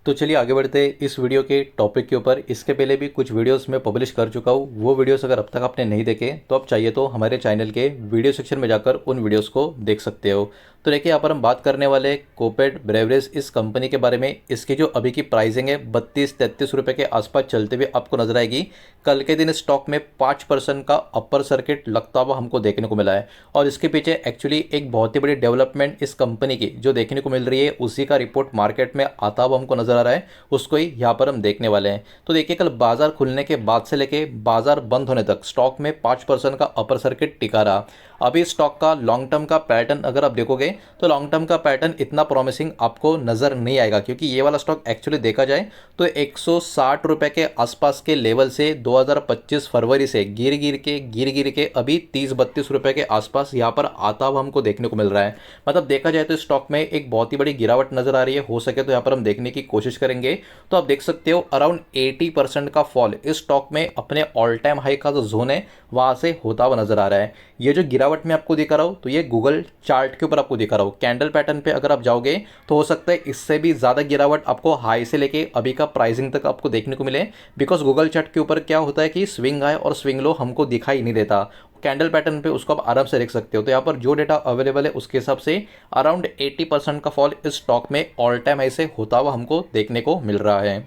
तो चलिए आगे बढ़ते हैं इस वीडियो के टॉपिक के ऊपर। इसके पहले भी कुछ वीडियोस मैं पब्लिश कर चुका हूँ, वो वीडियोस अगर अब तक आपने नहीं देखे तो आप चाहिए तो हमारे चैनल के वीडियो सेक्शन में जाकर उन वीडियोस को देख सकते हो। तो देखिए यहाँ पर हम बात करने वाले कोपेट ब्रेवरेज इस कंपनी के बारे में। इसकी जो अभी की प्राइसिंग है 32-33 रुपये के आसपास चलते हुए आपको नजर आएगी। कल के दिन स्टॉक में 5% का अपर सर्किट लगता हुआ हमको देखने को मिला है और इसके पीछे एक्चुअली एक बहुत ही बड़ी डेवलपमेंट इस कंपनी की जो देखने को मिल रही है, उसी का रिपोर्ट मार्केट में आता हुआ हमको नजर आ रहा है, उसको ही यहाँ पर हम देखने वाले हैं। तो देखिए कल बाजार खुलने के बाद से लेके बाजार बंद होने तक स्टॉक में 5% का अपर सर्किट टिका रहा। अभी स्टॉक का लॉन्ग टर्म का पैटर्न अगर आप देखोगे तो लॉन्ग टर्म का पैटर्न इतना प्रॉमिसिंग आपको नजर नहीं आएगा, क्योंकि ये वाला स्टॉक एक्चुअली देखा जाए तो 160 रुपए के आसपास के लेवल से 2025 फरवरी से गिर के अभी 30-32 रुपए के आसपास यहाँ पर आता हुआ हमको देखने को मिल रहा है। मतलब देखा जाए तो स्टॉक में एक बहुत ही बड़ी गिरावट नजर आ रही है। हो सके तो यहाँ पर हम देखने की कोशिश करेंगे तो आप देख सकते हो अराउंड 80% का फॉल इस स्टॉक में अपने ऑल टाइम हाई का जो जोन है वहां से होता हुआ नजर आ रहा है। ये जो गिरावट मैं आपको दिखा रहा हूं तो ये गूगल चार्ट के ऊपर आपको दिखा रहा हूं। कैंडल पैटर्न पे अगर आप जाओगे तो हो सकता है इससे भी ज्यादा गिरावट आपको हाई से लेके अभी का प्राइसिंग तक आपको देखने को मिले, बिकॉज गूगल चार्ट के ऊपर क्या होता है कि स्विंग हाई और स्विंग लो हमको दिखाई नहीं देता। कैंडल पैटर्न पे उसको आप आराम से देख सकते हो। तो यहाँ पर जो डेटा अवेलेबल है उसके हिसाब से अराउंड 80% का फॉल इस स्टॉक में ऑल टाइम हाई से होता हुआ हमको देखने को मिल रहा है।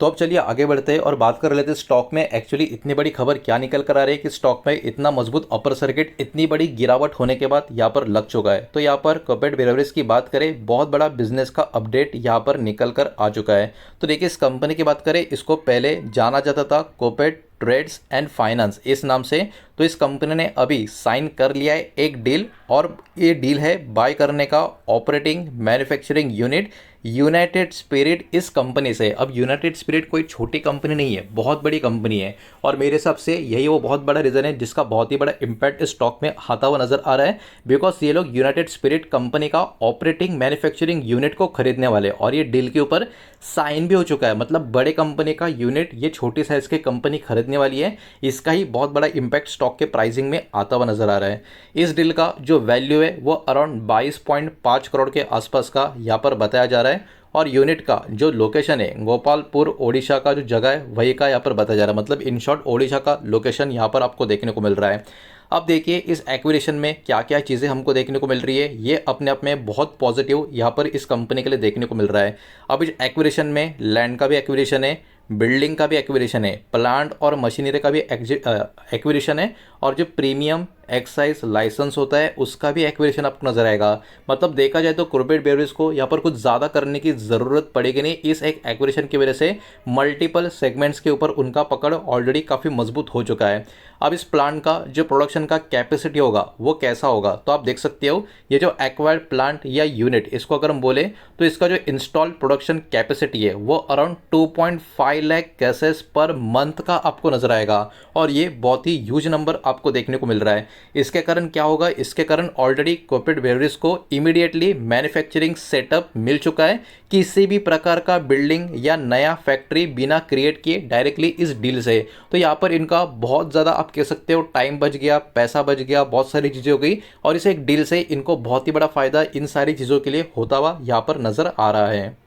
तो अब चलिए आगे बढ़ते हैं और बात कर लेते हैं स्टॉक में एक्चुअली इतनी बड़ी खबर क्या निकल कर आ रही है कि स्टॉक में इतना मजबूत अपर सर्किट इतनी बड़ी गिरावट होने के बाद यहाँ पर लग चुका है। तो यहाँ पर कोपेट ब्रेवरेज की बात करें, बहुत बड़ा बिजनेस का अपडेट यहाँ पर निकल कर आ चुका है। तो देखिए इस कंपनी की बात करें, इसको पहले जाना जाता था कोपेट ट्रेड्स एंड फाइनेंस इस नाम से। तो इस कंपनी ने अभी साइन कर लिया है एक डील, और ये डील है बाय करने का operating manufacturing unit United spirit इस कंपनी से। अब यूनाइटेड स्पिरिट कोई छोटी कंपनी नहीं है, बहुत बड़ी कंपनी है, और मेरे हिसाब से यही वो बहुत बड़ा रीजन है जिसका बहुत ही बड़ा इंपैक्ट स्टॉक में आता हुआ नजर आ रहा है। बिकॉज ये लोग यूनाइटेड स्पिरिट कंपनी का ऑपरेटिंग मैन्युफैक्चरिंग यूनिट को खरीदने वाले, और ये डील के ऊपर साइन भी हो चुका है। मतलब बड़े कंपनी का यूनिट ये छोटी साइज की कंपनी खरीदने वाली है, इसका ही बहुत बड़ा इंपैक्ट स्टॉक के प्राइसिंग में आता हुआ नजर आ रहा है। इस डील का जो वैल्यू है वो अराउंड 22.5 करोड़ के आसपास का यहाँ पर बताया जा रहा है, और यूनिट का जो लोकेशन है गोपालपुर ओडिशा का जो जगह है वही का यहाँ पर बताया जा रहा है। मतलब इन शॉर्ट ओडिशा का लोकेशन यहाँ पर आपको देखने को मिल रहा है। अब देखिए इस एक्विजिशन में क्या क्या चीज़ें हमको देखने को मिल रही है, ये अपने आप में बहुत पॉजिटिव यहाँ पर इस कंपनी के लिए देखने को मिल रहा है। अब इस एक्विजिशन में लैंड का भी एक्विजिशन है, बिल्डिंग का भी एक्विजिशन है, प्लांट और मशीनरी का भी एक्विजिशन है, और जो प्रीमियम एक्साइज लाइसेंस होता है उसका भी एक्विजिशन आपको नजर आएगा। मतलब देखा जाए तो कोपेट ब्रेवरेज को यहाँ पर कुछ ज़्यादा करने की ज़रूरत पड़ेगी नहीं। इस एक एक्विजिशन की वजह से मल्टीपल सेगमेंट्स के ऊपर उनका पकड़ ऑलरेडी काफ़ी मजबूत हो चुका है। अब इस प्लांट का जो प्रोडक्शन का कैपेसिटी होगा वो कैसा होगा, तो आप देख सकते हो ये जो एक्वायर्ड प्लांट या यूनिट इसको अगर हम बोले तो इसका जो इंस्टॉल प्रोडक्शन कैपेसिटी है वो around 2.5 lakh cases per month का आपको नजर आएगा, और ये बहुत ही ह्यूज नंबर आपको देखने को मिल रहा है। इसके कारण क्या होगा, इसके कारण ऑलरेडी कोपेट ब्रेवरेज को इमीडिएटली मैन्युफैक्चरिंग सेटअप मिल चुका है। किसी भी प्रकार का बिल्डिंग या नया फैक्ट्री बिना क्रिएट किए डायरेक्टली इस डील से। तो यहाँ पर इनका बहुत ज़्यादा आप कह सकते हो टाइम बच गया, पैसा बच गया, बहुत सारी चीज़ें हो गई, और इस एक डील से इनको बहुत ही बड़ा फायदा इन सारी चीज़ों के लिए होता हुआ यहाँ पर नजर आ रहा है।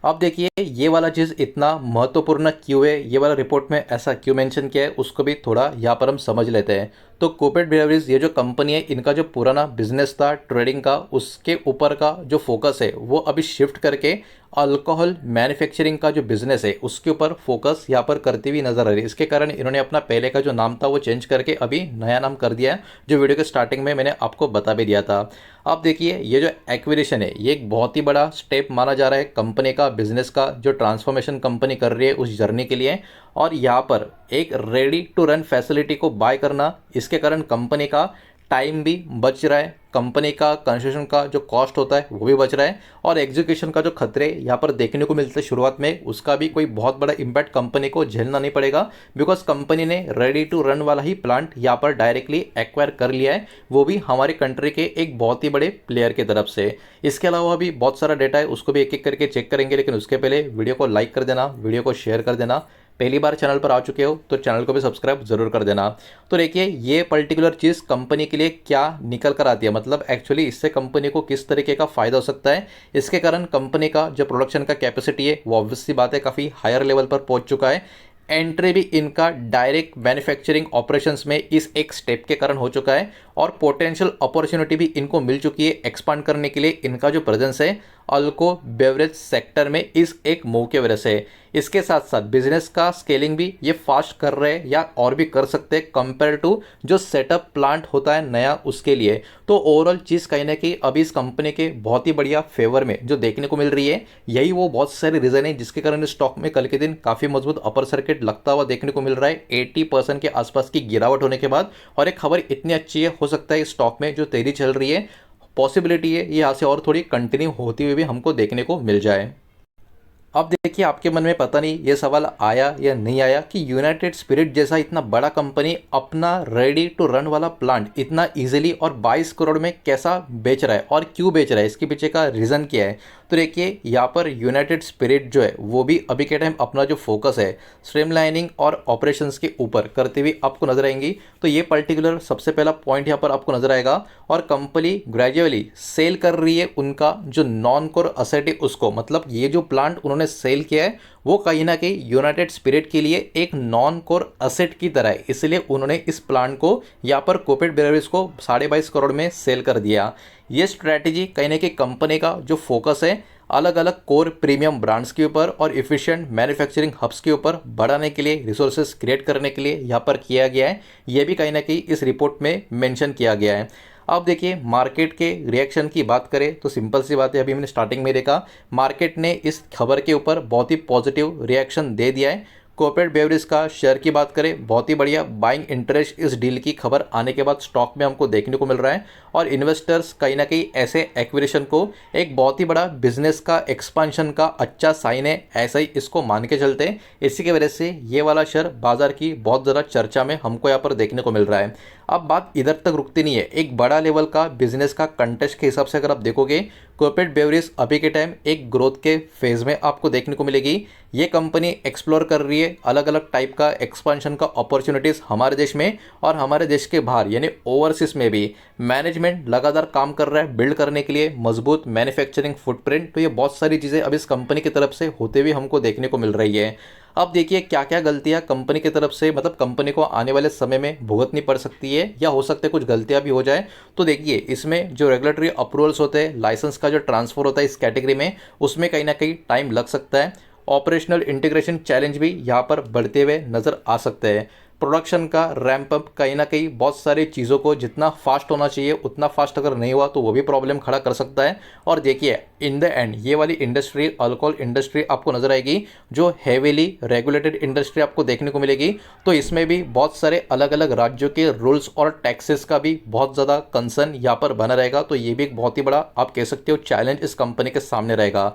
अब देखिए ये वाला चीज़ इतना महत्वपूर्ण क्यों है, ये वाला रिपोर्ट में ऐसा क्यों मेंशन किया है, उसको भी थोड़ा यहाँ पर हम समझ लेते हैं। तो कोपेट ब्रेवरेज ये जो कंपनी है, इनका जो पुराना बिजनेस था ट्रेडिंग का, उसके ऊपर का जो फोकस है वो अभी शिफ्ट करके अल्कोहल मैन्युफैक्चरिंग का जो बिजनेस है उसके ऊपर फोकस यहाँ पर करती हुई नजर आ रही है। इसके कारण इन्होंने अपना पहले का जो नाम था वो चेंज करके अभी नया नाम कर दिया है, जो वीडियो के स्टार्टिंग में मैंने आपको बता भी दिया था। अब देखिए ये जो एक्विजिशन है ये एक बहुत ही बड़ा स्टेप माना जा रहा है कंपनी का, बिजनेस का जो ट्रांसफॉर्मेशन कंपनी कर रही है उस जर्नी के लिए, और यहाँ पर एक रेडी टू रन फैसिलिटी को बाय करना, इसके कारण कंपनी का टाइम भी बच रहा है, कंपनी का कंस्ट्रक्शन का जो कॉस्ट होता है वो भी बच रहा है, और एग्जीक्यूशन का जो खतरे यहाँ पर देखने को मिलते हैं शुरुआत में उसका भी कोई बहुत बड़ा इम्पैक्ट कंपनी को झेलना नहीं पड़ेगा, बिकॉज कंपनी ने रेडी टू रन वाला ही प्लांट यहाँ पर डायरेक्टली एक्वायर कर लिया है, वो भी हमारे कंट्री के एक बहुत ही बड़े प्लेयर की तरफ से। इसके अलावा भी बहुत सारा डेटा है, उसको भी एक एक करके चेक करेंगे, लेकिन उसके पहले वीडियो को लाइक कर देना, वीडियो को शेयर कर देना, पहली बार चैनल पर आ चुके हो तो चैनल को भी सब्सक्राइब जरूर कर देना। तो देखिए ये पर्टिकुलर चीज़ कंपनी के लिए क्या निकल कर आती है, मतलब एक्चुअली इससे कंपनी को किस तरीके का फ़ायदा हो सकता है। इसके कारण कंपनी का जो प्रोडक्शन का कैपेसिटी है वो ऑब्वियस सी बात है काफ़ी हायर लेवल पर पहुंच चुका है। एंट्री भी इनका डायरेक्ट मैन्युफैक्चरिंग ऑपरेशंस में इस एक स्टेप के कारण हो चुका है और पोटेंशियल अपॉर्चुनिटी भी इनको मिल चुकी है एक्सपांड करने के लिए। इनका जो प्रेजेंस है अल्को बेवरेज सेक्टर में इस एक मूव के वजह से, इसके साथ साथ बिजनेस का स्केलिंग भी ये फास्ट कर रहे हैं या और भी कर सकते हैं कंपेयर टू जो सेटअप प्लांट होता है नया उसके लिए। तो ओवरऑल चीज़ कहीं ना कहीं अभी इस कंपनी के बहुत ही बढ़िया फेवर में जो देखने को मिल रही है, यही वो बहुत सारे रीजन है जिसके कारण स्टॉक में कल के दिन काफ़ी मजबूत अपर सर्किट लगता हुआ देखने को मिल रहा है 80% के आसपास की गिरावट होने के बाद। और एक खबर इतनी अच्छी है, हो सकता है स्टॉक में जो तेजी चल रही है पॉसिबिलिटी है ये यहाँ से और थोड़ी कंटिन्यू होती हुई भी हमको देखने को मिल जाए। अब देखिए आपके मन में पता नहीं ये सवाल आया या नहीं आया कि यूनाइटेड स्पिरिट जैसा इतना बड़ा कंपनी अपना रेडी टू रन वाला प्लांट इतना इजीली और 22 करोड़ में कैसा बेच रहा है और क्यों बेच रहा है, इसके पीछे का रीज़न क्या है। तो देखिए यहाँ पर यूनाइटेड स्पिरिट जो है वो भी अभी के टाइम अपना जो फोकस है स्ट्रीमलाइनिंग और ऑपरेशंस के ऊपर करते हुए आपको नजर आएंगी। तो ये पर्टिकुलर सबसे पहला पॉइंट यहाँ पर आपको नजर आएगा। और कंपनी ग्रेजुअली सेल कर रही है उनका जो नॉन कोर असेट है उसको, मतलब ये जो प्लांट उन्होंने सेल किया है वो कहीं ना कहीं यूनाइटेड स्पिरिट के लिए एक नॉन कोर असेट की तरह है, इसलिए उन्होंने इस प्लांट को यहाँ पर कोपेट ब्रेवरीज को 22.5 करोड़ में सेल कर दिया। ये स्ट्रैटेजी कहीं ना कहीं कंपनी का जो फोकस है अलग अलग कोर प्रीमियम ब्रांड्स के ऊपर और इफिशिएंट मैन्युफैक्चरिंग हब्स के ऊपर बढ़ाने के लिए, रिसोर्सेज क्रिएट करने के लिए यहाँ पर किया गया है। यह भी कहीं ना कहीं इस रिपोर्ट में मेंशन किया गया है। अब देखिए मार्केट के रिएक्शन की बात करें तो सिंपल सी बात है, अभी मैंने स्टार्टिंग में देखा मार्केट ने इस खबर के ऊपर बहुत ही पॉजिटिव रिएक्शन दे दिया है। कोपेट बेवरेज का शेयर की बात करें बहुत ही बढ़िया बाइंग इंटरेस्ट इस डील की खबर आने के बाद स्टॉक में हमको देखने को मिल रहा है। और इन्वेस्टर्स कहीं ना कहीं ऐसे एक्विजिशन को एक बहुत ही बड़ा बिजनेस का एक्सपांशन का अच्छा साइन है, ऐसा ही इसको मान के चलते हैं। इसी की वजह से ये वाला शेयर बाजार की बहुत ज़्यादा चर्चा में हमको यहाँ पर देखने को मिल रहा है। अब बात इधर तक रुकती नहीं है, एक बड़ा लेवल का बिजनेस का कंटेस्ट के हिसाब से अगर आप देखोगे कोपेट बेवरेज अभी के टाइम एक ग्रोथ के फेज में आपको देखने को मिलेगी। ये कंपनी एक्सप्लोर कर रही है अलग अलग टाइप का एक्सपांशन का अपॉर्चुनिटीज़ हमारे देश में और हमारे देश के बाहर यानी ओवरसीज में भी। मैनेजमेंट लगातार काम कर रहा है बिल्ड करने के लिए मजबूत मैन्युफैक्चरिंग फुटप्रिंट। तो ये बहुत सारी चीज़ें अब इस कंपनी की तरफ से होते हुए हमको देखने को मिल रही है। अब देखिए क्या क्या गलतियां कंपनी की तरफ से, मतलब कंपनी को आने वाले समय में भुगतनी पड़ सकती है या हो सकता है कुछ गलतियां भी हो जाए। तो देखिए इसमें जो रेगुलेटरी अप्रूवल्स होते हैं, लाइसेंस का जो ट्रांसफर होता है इस कैटेगरी में, उसमें कहीं ना कहीं टाइम लग सकता है। ऑपरेशनल इंटीग्रेशन चैलेंज भी यहाँ पर बढ़ते हुए नज़र आ सकते हैं। प्रोडक्शन का रैंप अप कहीं ना कहीं बहुत सारी चीज़ों को जितना फास्ट होना चाहिए उतना फास्ट अगर नहीं हुआ तो वो भी प्रॉब्लम खड़ा कर सकता है। और देखिए इन द एंड ये वाली इंडस्ट्री अल्कोहल इंडस्ट्री आपको नजर आएगी जो हेवीली रेगुलेटेड इंडस्ट्री आपको देखने को मिलेगी। तो इसमें भी बहुत सारे अलग अलग राज्यों के रूल्स और टैक्सेस का भी बहुत ज़्यादा कंसर्न यहाँ पर बना रहेगा। तो ये भी एक बहुत ही बड़ा आप कह सकते हो चैलेंज इस कंपनी के सामने रहेगा।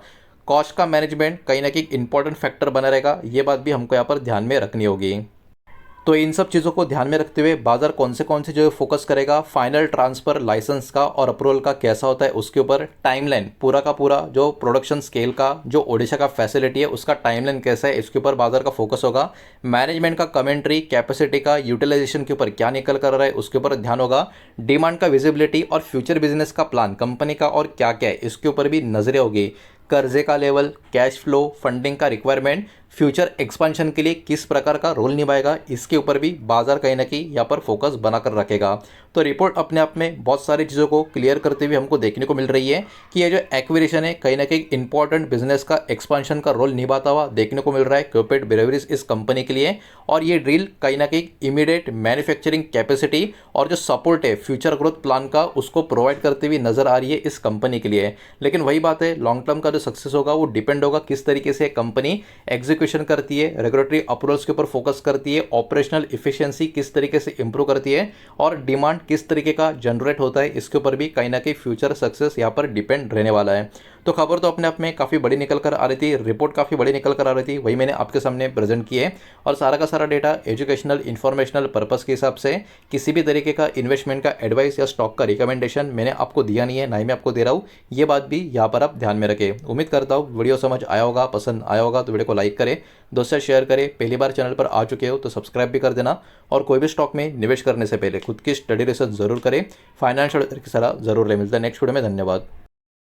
कॉस्ट का मैनेजमेंट कहीं ना कहीं इंपॉर्टेंट फैक्टर बना रहेगा, ये बात भी हमको यहाँ पर ध्यान में रखनी होगी। तो इन सब चीज़ों को ध्यान में रखते हुए बाजार कौन से जो फोकस करेगा, फाइनल ट्रांसफर लाइसेंस का और अप्रूवल का कैसा होता है उसके ऊपर, टाइमलाइन पूरा का पूरा जो प्रोडक्शन स्केल का जो ओडिशा का फैसिलिटी है उसका टाइमलाइन कैसा है इसके ऊपर बाजार का फोकस होगा। मैनेजमेंट का कमेंट्री, कैपेसिटी का यूटिलाइजेशन के ऊपर क्या निकल कर रहा है उसके ऊपर ध्यान होगा। डिमांड का विजिबिलिटी और फ्यूचर बिजनेस का प्लान कंपनी का और क्या क्या है इसके ऊपर भी नजरें होगी। कर्जे का लेवल, कैश फ्लो, फंडिंग का रिक्वायरमेंट, फ्यूचर एक्सपेंशन के लिए किस प्रकार का रोल निभाएगा इसके ऊपर भी बाजार कहीं ना कहीं यहाँ पर फोकस बनाकर रखेगा। तो रिपोर्ट अपने आप में बहुत सारी चीज़ों को क्लियर करते हुए हमको देखने को मिल रही है कि ये जो एक्विजिशन है कहीं ना कहीं इंपॉर्टेंट बिजनेस का एक्सपेंशन का रोल निभाता हुआ देखने को मिल रहा है कोपेट ब्रेवरीज इस कंपनी के लिए। और ये डील कहीं ना कहीं इमीडिएट मैन्युफैक्चरिंग कैपेसिटी और जो सपोर्ट है फ्यूचर ग्रोथ प्लान का उसको प्रोवाइड करते हुए नजर आ रही है इस कंपनी के लिए। लेकिन वही बात है लॉन्ग टर्म का जो सक्सेस होगा वो डिपेंड होगा किस तरीके से कंपनी एग्जीक्यूशन करती है, रेगुलेटरी अप्रूवल्स के ऊपर फोकस करती है, ऑपरेशनल इफिशिएंसी किस तरीके से इंप्रूव करती है और डिमांड किस तरीके का जनरेट होता है इसके ऊपर भी कहीं ना कहीं फ्यूचर सक्सेस यहाँ पर डिपेंड रहने वाला है। तो खबर तो अपने आप में काफ़ी बड़ी निकल कर आ रही थी, रिपोर्ट काफ़ी बड़ी निकल कर आ रही थी, वही मैंने आपके सामने प्रेजेंट की है। और सारा का सारा डेटा एजुकेशनल इन्फॉर्मेशनल पर्पस के हिसाब से किसी भी तरीके का इन्वेस्टमेंट का एडवाइस या स्टॉक का रिकमेंडेशन मैंने आपको दिया नहीं है, ना ही मैं आपको दे रहा हूँ। ये बात भी यहाँ पर आप ध्यान में रखें। उम्मीद करता हूँ वीडियो समझ आया होगा, पसंद आया होगा तो वीडियो को लाइक करें, दोस्तों से शेयर करें। पहली बार चैनल पर आ चुके हो तो सब्सक्राइब भी कर देना। और कोई भी स्टॉक में निवेश करने से पहले खुद की स्टडी रिसर्च जरूर करें, फाइनेंशियल की सलाह जरूर ले। मिलता है नेक्स्ट वीडियो में, धन्यवाद।